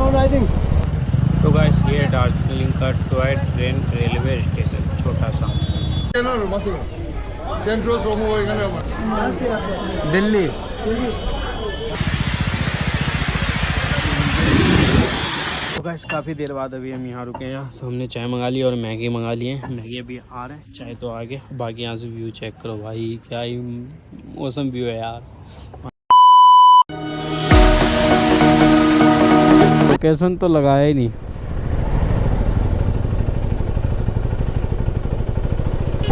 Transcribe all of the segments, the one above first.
तो गाइस ये दार्जिलिंग का टॉय ट्रेन रेलवे स्टेशन छोटा सा दिल्ली। तो गाइस काफ़ी देर बाद अभी हम यहाँ रुके हैं, तो हमने चाय मंगा ली और मैगी मंगा लिए हैं। मैगी अभी आ रहे हैं, चाय तो आगे। बाकी यहाँ से व्यू चेक करो भाई, क्या ही मौसम व्यू है यार। लोकेशन तो लगाया ही नहीं।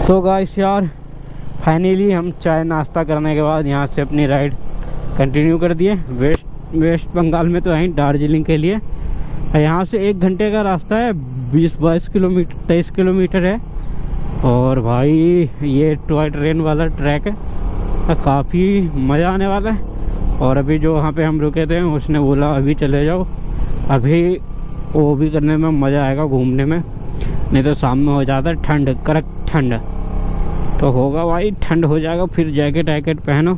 तो गाइस यार फाइनली हम चाय नाश्ता करने के बाद यहाँ से अपनी राइड कंटिन्यू कर दिए वेस्ट बंगाल में, तो है दार्जिलिंग के लिए। यहाँ से 1 घंटे का रास्ता है, 20-22 किलोमीटर 23 किलोमीटर है। और भाई ये टॉय ट्रेन वाला ट्रैक है, काफ़ी मज़ा आने वाला है। और अभी जो वहाँ पे हम रुके थे उसने बोला अभी चले जाओ, अभी वो भी करने में मज़ा आएगा घूमने में, नहीं तो शाम में हो जाता है ठंड, कड़क ठंड। तो होगा भाई, ठंड हो जाएगा, फिर जैकेट वैकेट पहनो,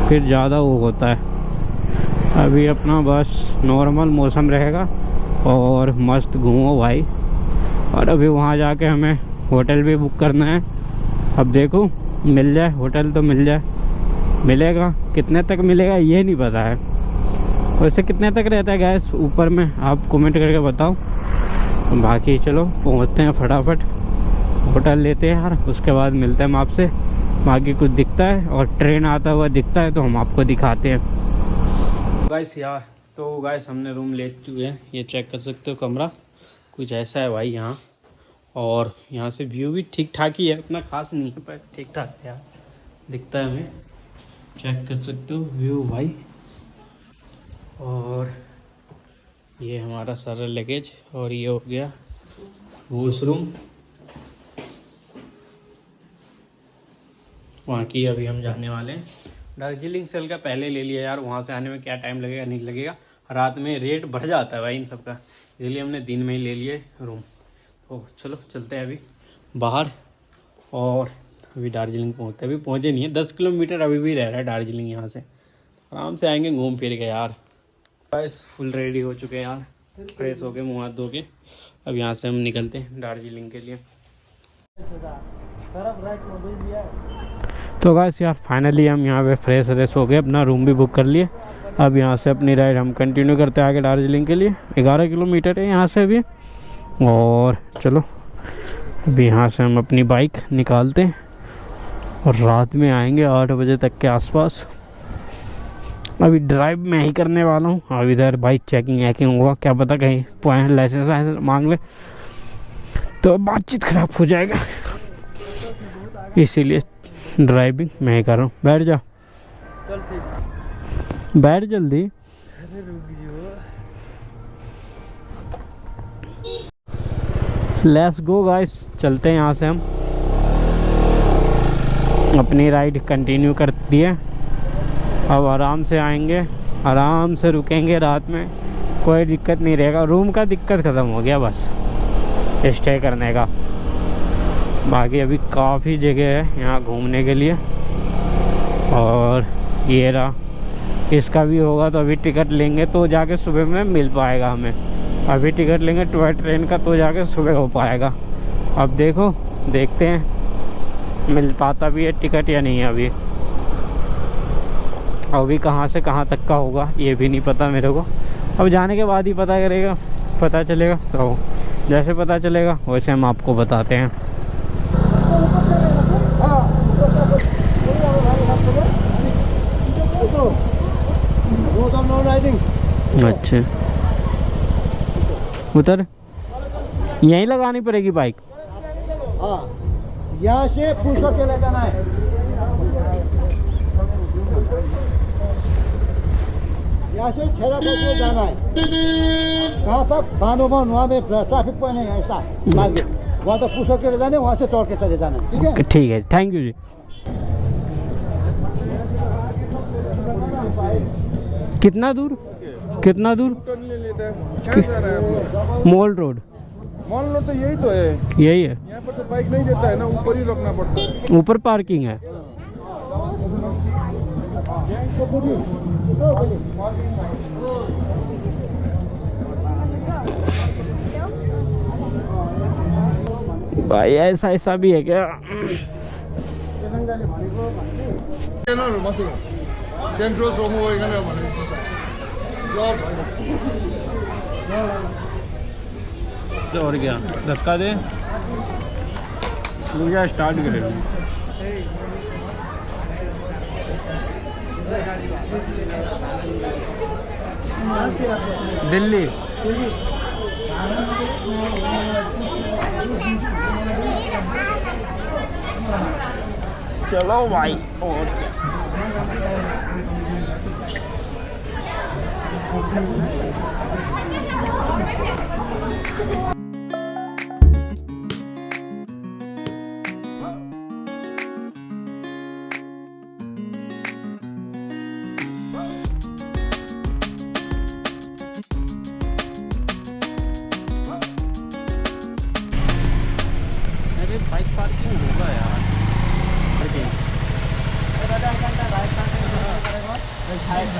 फिर ज़्यादा वो होता है। अभी अपना बस नॉर्मल मौसम रहेगा और मस्त घूमो भाई। और अभी वहाँ जाके हमें होटल भी बुक करना है। अब देखो मिल जाए होटल तो मिल जाए, मिलेगा कितने तक मिलेगा ये नहीं पता है। वैसे कितने तक रहता है गैस ऊपर में, आप कमेंट करके बताओ। बाकी चलो पहुँचते हैं फटाफट, होटल लेते हैं यार, उसके बाद मिलते हैं हम आपसे। बाकी कुछ दिखता है और ट्रेन आता हुआ दिखता है तो हम आपको दिखाते हैं। गाइस यार तो गाइस हमने रूम ले चुके हैं, ये चेक कर सकते हो कमरा कुछ ऐसा है भाई यहाँ। और यहाँ से व्यू भी ठीक ठाक ही है, उतना खास नहीं है पर ठीक ठाक है यार, दिखता है हमें। चेक कर सकते हो व्यू भाई। और ये हमारा सारा लगेज, और ये हो गया वॉशरूम। वहाँ की अभी हम जाने वाले हैं। दार्जिलिंग सेल का पहले ले लिया यार, वहाँ से आने में क्या टाइम लगेगा नहीं लगेगा, रात में रेट बढ़ जाता है भाई इन सब का, इसलिए हमने दिन में ही ले लिए रूम। तो चलो चलते हैं अभी बाहर। और अभी दार्जिलिंग पहुँचते हैं, अभी पहुँचे नहीं है, 10 किलोमीटर अभी भी रह रहा है दार्जिलिंग यहाँ से। आराम से आएंगे घूम फिर के यार। बस फुल रेडी हो चुके हैं यार, फ्रेश हो गए, मुँह हाथ धो के। अब यहाँ से हम निकलते हैं दार्जिलिंग के लिए। तो गाइस यार फाइनली हम यहाँ पे फ्रेश हो गए, अपना रूम भी बुक कर लिए। अब यहाँ से अपनी राइड हम कंटिन्यू करते हैं आगे दार्जिलिंग के लिए। 11 किलोमीटर है यहाँ से अभी। और चलो अभी यहाँ से हम अपनी बाइक निकालते हैं और रात में आएंगे 8 बजे तक के आसपास। अभी ड्राइव मैं ही करने वाला हूँ। अब इधर बाइक चेकिंग वैकिंग होगा, क्या पता कहीं पॉइंट लाइसेंस मांग ले तो बातचीत खराब हो जाएगा, इसीलिए ड्राइविंग मैं ही कर रहा हूँ। बैठ जा, बैठ जल्दी। लेट्स गो गाइस, चलते हैं यहाँ से हम। अपनी राइड कंटिन्यू कर दिए, अब आराम से आएंगे, आराम से रुकेंगे रात में, कोई दिक्कत नहीं रहेगा। रूम का दिक्कत ख़त्म हो गया बस स्टे करने का। बाकी अभी काफ़ी जगह है यहाँ घूमने के लिए। और ये रहा, इसका भी होगा तो अभी टिकट लेंगे तो जाके सुबह में मिल पाएगा हमें। अभी टिकट लेंगे टॉय ट्रेन का तो जाके सुबह हो पाएगा। अब देखो देखते हैं मिल पाता भी है टिकट या नहीं। अभी कहाँ से कहाँ तक का होगा ये भी नहीं पता मेरे को, अब जाने के बाद ही पता चलेगा। तो जैसे पता चलेगा वैसे हम आपको बताते हैं। अच्छा उधर यहीं लगानी पड़ेगी बाइक। हाँ यहाँ से पुश होके ले जाना है। यहाँ से छेड़ा करके जाना है। कहाँ तक बांधोबन, वहाँ पे ट्रैफिक पॉइंट है ऐसा, वहाँ तक पुश होके ले जाने, वहाँ से चढ़ के चले जाना है। ठीक है, ठीक है, थैंक यू जी। कितना दूर मॉल रोड तो यही तो है, यही है। यहाँ पर तो बाइक नहीं देता है ना, ऊपर ही रखना पड़ता है। ऊपर पार्किंग है। भाई ऐसा ऐसा भी है क्या? सेन्ट्रल सोमो तो और क्या धक्का दे मुझे स्टार्ट करेगा। दिल्ली चलो भाई। और अरे बाइक पार्किंग होगा यार।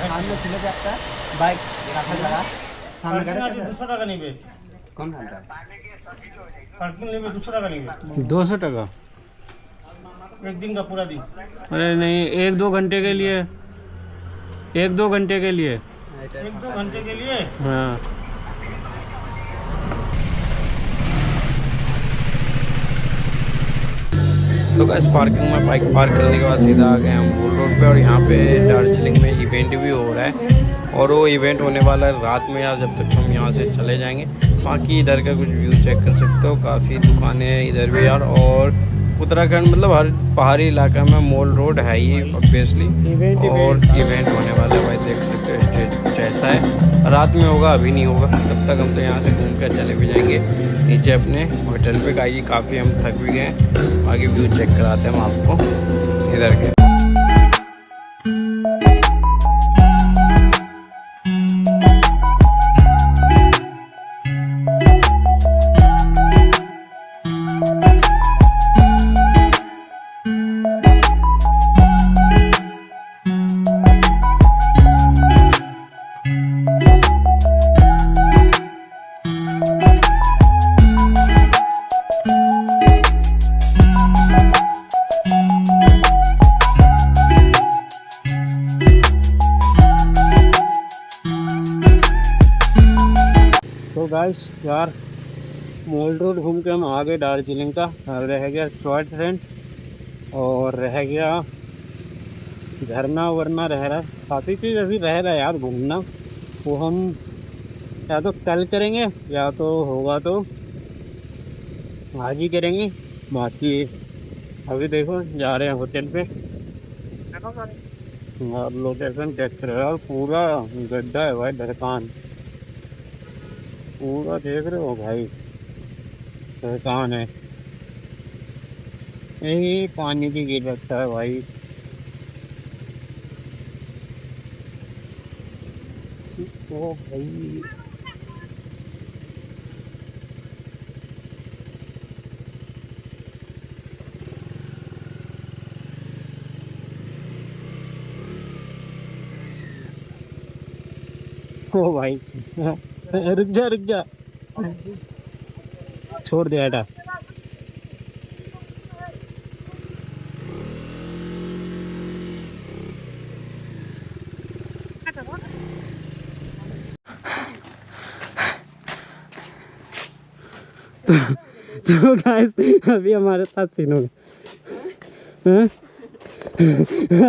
सामने चले जाता है बाइक रखा जगह सामने 200 टाका নিবে कौन घंटा पार्किंग নেবে 200 টাকা নেবে 200 टका? एक दिन का पूरा दिन अरे नहीं, 1-2 घंटे के लिए, 1-2 घंटे के लिए। 1-2 घंटे के लिए। हाँ तो बस पार्किंग में बाइक पार्क करने के बाद सीधा आ गए हम वोल रोड पे। और यहाँ पे दार्जिलिंग में इवेंट भी हो रहा है और वो इवेंट होने वाला है रात में यार, जब तक हम यहाँ से चले जाएंगे। बाकी इधर का कुछ व्यू चेक कर सकते हो, काफ़ी दुकानें हैं इधर भी यार। और उत्तराखंड मतलब हर पहाड़ी इलाका में मॉल रोड है ही ऑब्वियसली। और इवेंट होने वाला है भाई, देख सकते हो स्टेज कुछ ऐसा है। रात में होगा, अभी नहीं होगा। तब तक हम तो यहाँ से घूम कर चले भी जाएंगे नीचे अपने होटल पे। काफ़ी हम थक भी गए। आगे व्यू चेक कराते हैं हम आपको इधर के। तो गाइस यार मॉल रोड घूम के हम आ गए दार्जिलिंग का। रह गया टॉय ट्रेन और रह गया झरना वरना रह रहा है, काफ़ी चीज़ अभी रह रहा है यार घूमना। वो हम या तो कल करेंगे या तो होगा तो आज ही करेंगे। बाकी अभी देखो जा रहे हैं होटल पे और लोकेशन चेक कर रहे हो। पूरा गड्ढा है भाई, दरकान पूरा देख रहे हो भाई, दरकान है। यही पानी की गिरफ्त है भाई। इसको भाई ओ भाई रुक जा छोड़ दे हटा। तो गाइस अभी हमारे साथ सीन हो गया।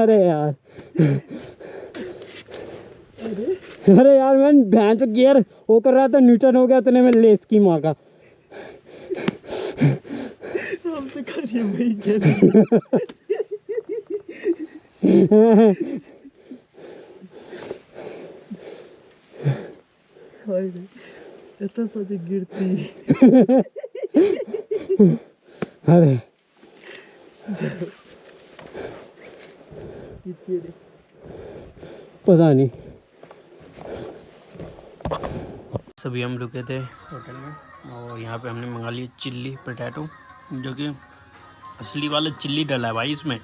अरे यार मैं भैंस गियर वो कर रहा था, न्यूटन हो गया तो मैं लेस की माँ का। हम तो कर इतना सोचे गिरती। अरे पता नहीं। सभी हम रुके थे होटल में और यहाँ पे हमने मंगा लिया चिल्ली पोटैटो, जो कि असली वाला चिल्ली डला है भाई इसमें।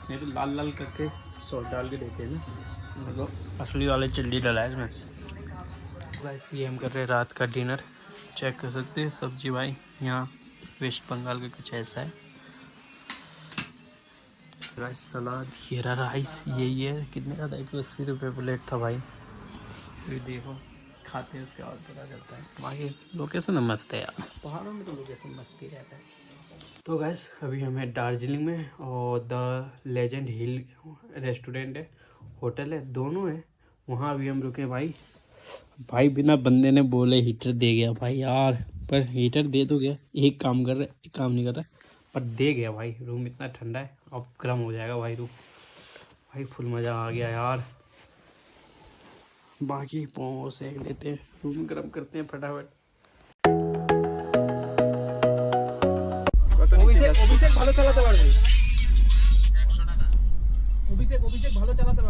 नहीं तो लाल लाल करके सॉस डाल के देते हैं ना, मतलब असली वाले चिल्ली डला है इसमें। भाई ये हम कर रहे हैं रात का डिनर, चेक कर सकते हैं। सब्जी भाई यहाँ वेस्ट बंगाल का कुछ ऐसा है। राइस सलाद, हीरा राइस यही है। कितने का था? 180 रुपये प्लेट था भाई। ये देखो खाते हैं उसके बाद पता चलता है। बाकी लोकेशन मस्त है यार, पहाड़ों में तो लोकेशन मस्त ही रहता है। तो गैस अभी हम हैं दार्जिलिंग में और द लेजेंड हिल रेस्टोरेंट है, होटल है, दोनों है। वहाँ अभी हम रुके भाई बिना बंदे ने बोले हीटर दे गया भाई यार। पर हीटर दे तो गया, एक काम कर रहा है, एक काम नहीं कर रहा, पर दे गया भाई। रूम इतना ठंडा है, अब गर्म हो जाएगा भाई रूम। भाई फुल मज़ा आ गया यार। बाकी पाँव सेक लेते हैं, रूम गर्म करते हैं फटाफट। অভিষেক ভালো চালাতে পারবে। অভিষেক ভালো চালাতে পারবে।